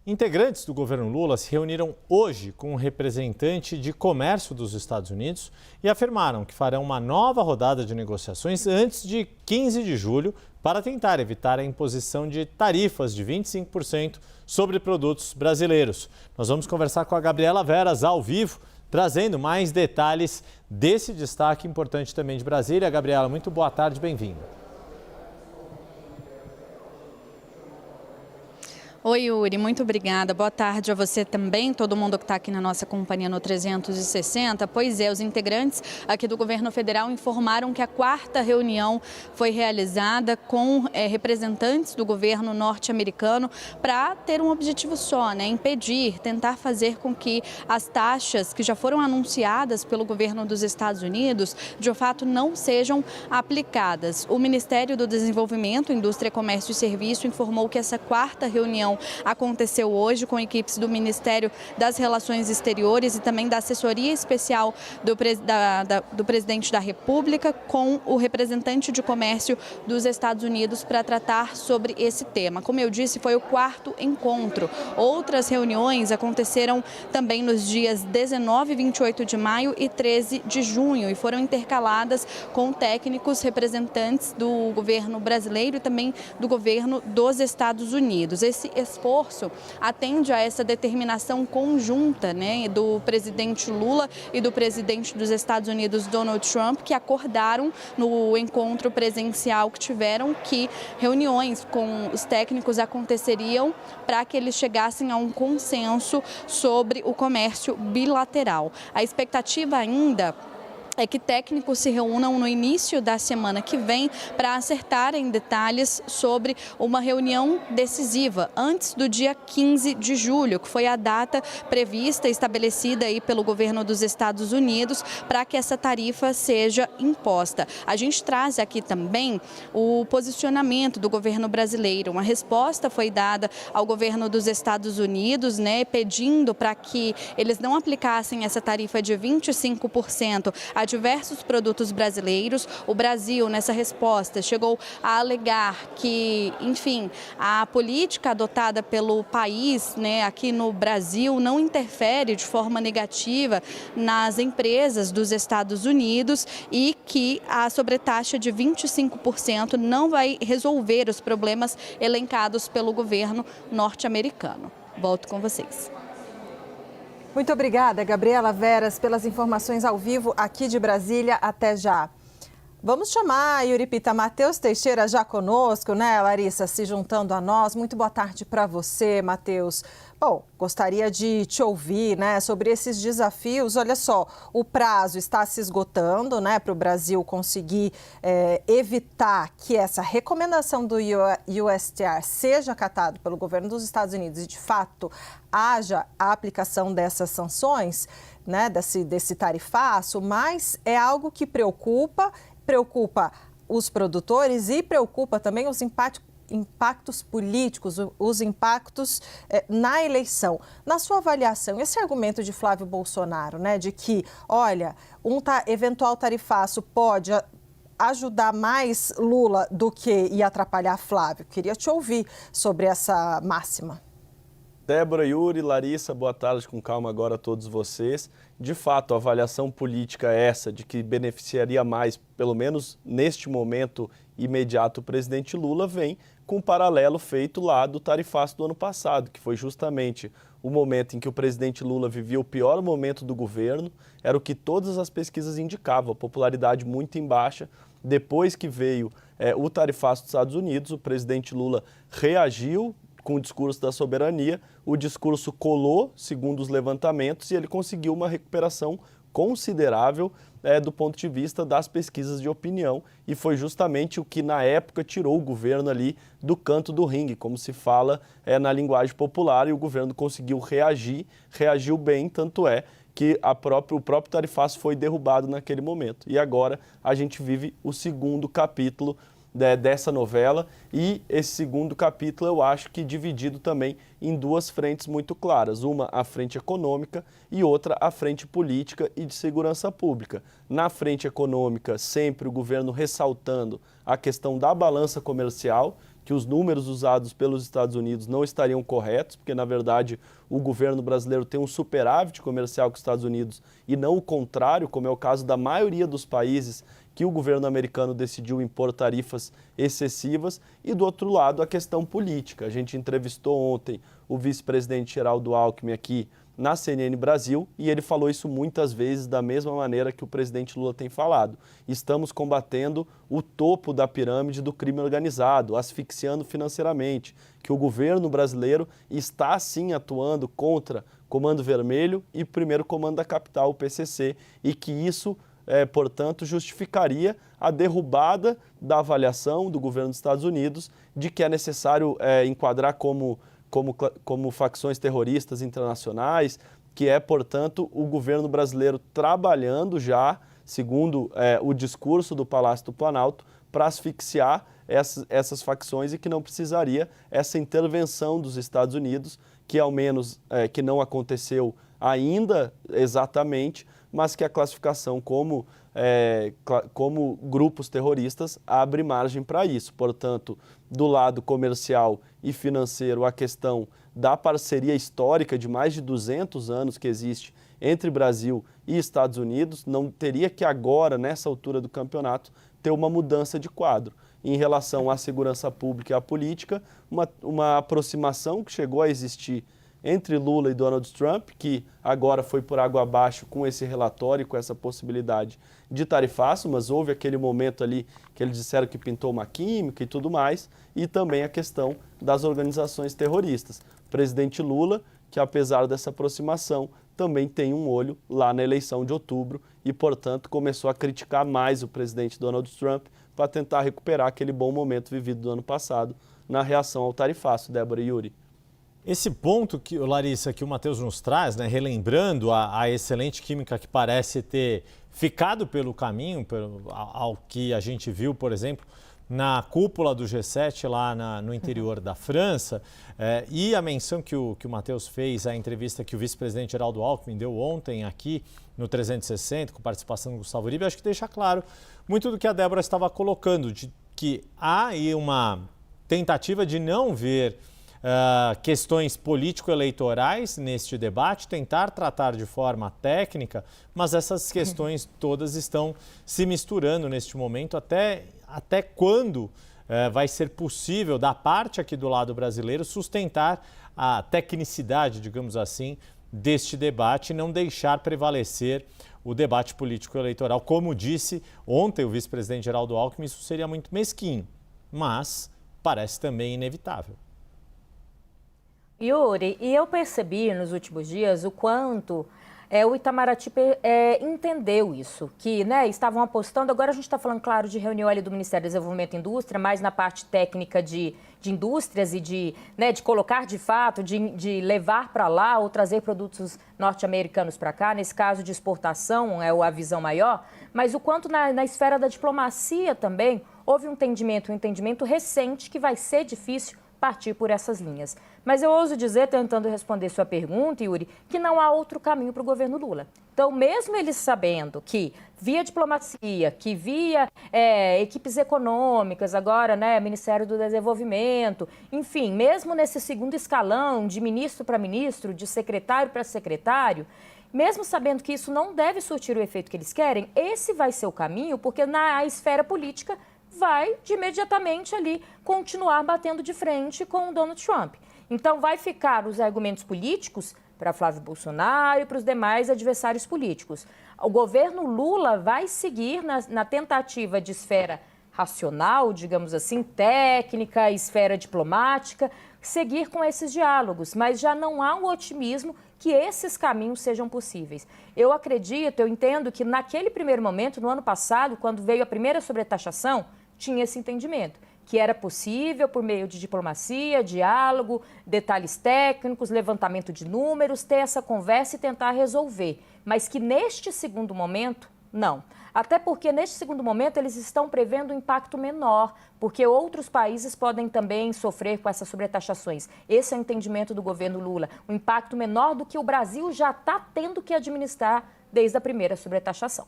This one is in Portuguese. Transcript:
Integrantes do governo Lula se reuniram hoje com um representante de comércio dos Estados Unidos e afirmaram que farão uma nova rodada de negociações antes de 15 de julho para tentar evitar a imposição de tarifas de 25% sobre produtos brasileiros. Nós vamos conversar com a Gabriela Veras ao vivo, trazendo mais detalhes desse destaque importante também de Brasília. Gabriela, muito boa tarde, bem-vinda. Oi, Yuri, muito obrigada. Boa tarde a você também, todo mundo que está aqui na nossa companhia no 360. Pois é, os integrantes aqui do governo federal informaram que a quarta reunião foi realizada com representantes do governo norte-americano para ter um objetivo só, impedir, tentar fazer com que as taxas que já foram anunciadas pelo governo dos Estados Unidos, de fato, não sejam aplicadas. O Ministério do Desenvolvimento, Indústria, Comércio e Serviço informou que essa quarta reunião aconteceu hoje com equipes do Ministério das Relações Exteriores e também da Assessoria Especial do Presidente da República com o representante de comércio dos Estados Unidos para tratar sobre esse tema. Como eu disse, foi o quarto encontro. Outras reuniões aconteceram também nos dias 19 e 28 de maio e 13 de junho e foram intercaladas com técnicos representantes do governo brasileiro e também do governo dos Estados Unidos. Esse esforço atende a essa determinação conjunta do presidente Lula e do presidente dos Estados Unidos, Donald Trump, que acordaram no encontro presencial que tiveram que reuniões com os técnicos aconteceriam para que eles chegassem a um consenso sobre o comércio bilateral. A expectativa ainda é que técnicos se reúnam no início da semana que vem para acertarem detalhes sobre uma reunião decisiva antes do dia 15 de julho, que foi a data prevista e estabelecida aí pelo governo dos Estados Unidos para que essa tarifa seja imposta. A gente traz aqui também o posicionamento do governo brasileiro. Uma resposta foi dada ao governo dos Estados Unidos, pedindo para que eles não aplicassem essa tarifa de 25% a diversos produtos brasileiros. O Brasil, nessa resposta, chegou a alegar que, enfim, a política adotada pelo país, aqui no Brasil, não interfere de forma negativa nas empresas dos Estados Unidos e que a sobretaxa de 25% não vai resolver os problemas elencados pelo governo norte-americano. Volto com vocês. Muito obrigada, Gabriela Veras, pelas informações ao vivo aqui de Brasília. Até já. Vamos chamar, Yuri Pita, Matheus Teixeira já conosco, Larissa, se juntando a nós. Muito boa tarde para você, Matheus. Bom, gostaria de te ouvir, sobre esses desafios. Olha só, o prazo está se esgotando, para o Brasil conseguir evitar que essa recomendação do USTR seja acatada pelo governo dos Estados Unidos e, de fato, haja a aplicação dessas sanções, desse tarifaço, mas é algo que preocupa os produtores e preocupa também os impactos políticos, os impactos na eleição. Na sua avaliação, esse argumento de Flávio Bolsonaro, de que, olha, eventual tarifaço pode ajudar mais Lula do que e atrapalhar Flávio. Queria te ouvir sobre essa máxima. Débora, Yuri, Larissa, boa tarde, com calma agora a todos vocês. De fato, a avaliação política é essa, de que beneficiaria mais, pelo menos neste momento imediato, o presidente Lula, vem com um paralelo feito lá do tarifaço do ano passado, que foi justamente o momento em que o presidente Lula vivia o pior momento do governo, era o que todas as pesquisas indicavam, a popularidade muito em baixa. Depois que veio o tarifaço dos Estados Unidos, o presidente Lula reagiu com o discurso da soberania, o discurso colou, segundo os levantamentos, e ele conseguiu uma recuperação considerável do ponto de vista das pesquisas de opinião, e foi justamente o que, na época, tirou o governo ali do canto do ringue, como se fala na linguagem popular, e o governo conseguiu reagiu bem, tanto é que o próprio tarifaço foi derrubado naquele momento. E agora a gente vive o segundo capítulo dessa novela, e esse segundo capítulo eu acho que dividido também em duas frentes muito claras, uma a frente econômica e outra a frente política e de segurança pública. Na frente econômica, sempre o governo ressaltando a questão da balança comercial, que os números usados pelos Estados Unidos não estariam corretos, porque, na verdade, o governo brasileiro tem um superávit comercial com os Estados Unidos e não o contrário, como é o caso da maioria dos países que o governo americano decidiu impor tarifas excessivas. E, do outro lado, a questão política. A gente entrevistou ontem o vice-presidente Geraldo Alckmin aqui na CNN Brasil, e ele falou isso muitas vezes da mesma maneira que o presidente Lula tem falado. Estamos combatendo o topo da pirâmide do crime organizado, asfixiando financeiramente, que o governo brasileiro está sim atuando contra Comando Vermelho e Primeiro Comando da Capital, o PCC, e que isso, portanto, justificaria a derrubada da avaliação do governo dos Estados Unidos de que é necessário enquadrar como facções terroristas internacionais, que é, portanto, o governo brasileiro trabalhando já, segundo o discurso do Palácio do Planalto, para asfixiar essas facções e que não precisaria essa intervenção dos Estados Unidos, que ao menos que não aconteceu ainda exatamente, mas que a classificação como grupos terroristas abre margem para isso. Portanto, do lado comercial e financeiro, a questão da parceria histórica de mais de 200 anos que existe entre Brasil e Estados Unidos, não teria que agora, nessa altura do campeonato, ter uma mudança de quadro. Em relação à segurança pública e à política, uma aproximação que chegou a existir entre Lula e Donald Trump, que agora foi por água abaixo com esse relatório, com essa possibilidade de tarifaço, mas houve aquele momento ali que eles disseram que pintou uma química e tudo mais, e também a questão das organizações terroristas. O presidente Lula, que apesar dessa aproximação, também tem um olho lá na eleição de outubro e, portanto, começou a criticar mais o presidente Donald Trump para tentar recuperar aquele bom momento vivido do ano passado na reação ao tarifaço, Débora e Yuri. Esse ponto, Larissa, que o Matheus nos traz, né, relembrando a excelente química que parece ter ficado pelo caminho, ao que a gente viu, por exemplo, na cúpula do G7 lá no interior da França, e a menção que o Matheus fez, a entrevista que o vice-presidente Geraldo Alckmin deu ontem aqui no 360, com participação do Gustavo Uribe, acho que deixa claro muito do que a Débora estava colocando, de que há aí uma tentativa de não ver questões político-eleitorais neste debate, tentar tratar de forma técnica, mas essas questões todas estão se misturando neste momento. Até quando vai ser possível, da parte aqui do lado brasileiro, sustentar a tecnicidade, digamos assim, deste debate e não deixar prevalecer o debate político-eleitoral. Como disse ontem o vice-presidente Geraldo Alckmin, isso seria muito mesquinho, mas parece também inevitável. Yuri, e eu percebi nos últimos dias o quanto o Itamaraty entendeu isso, que estavam apostando, agora a gente está falando, claro, de reunião ali do Ministério do Desenvolvimento e Indústria, mais na parte técnica de indústrias e de colocar de fato, de levar para lá ou trazer produtos norte-americanos para cá, nesse caso de exportação é a visão maior, mas o quanto na esfera da diplomacia também houve um entendimento recente que vai ser difícil partir por essas linhas. Mas eu ouso dizer, tentando responder sua pergunta, Yuri, que não há outro caminho para o governo Lula. Então, mesmo eles sabendo que via diplomacia, que via equipes econômicas, agora, Ministério do Desenvolvimento, enfim, mesmo nesse segundo escalão de ministro para ministro, de secretário para secretário, mesmo sabendo que isso não deve surtir o efeito que eles querem, esse vai ser o caminho, porque na esfera política vai de imediatamente ali continuar batendo de frente com o Donald Trump. Então vai ficar os argumentos políticos para Flávio Bolsonaro e para os demais adversários políticos. O governo Lula vai seguir na tentativa de esfera racional, digamos assim, técnica, esfera diplomática, seguir com esses diálogos, mas já não há um otimismo que esses caminhos sejam possíveis. Eu entendo que naquele primeiro momento, no ano passado, quando veio a primeira sobretaxação, tinha esse entendimento, que era possível, por meio de diplomacia, diálogo, detalhes técnicos, levantamento de números, ter essa conversa e tentar resolver. Mas que neste segundo momento, não. Até porque neste segundo momento eles estão prevendo um impacto menor, porque outros países podem também sofrer com essas sobretaxações. Esse é o entendimento do governo Lula, um impacto menor do que o Brasil já está tendo que administrar desde a primeira sobretaxação.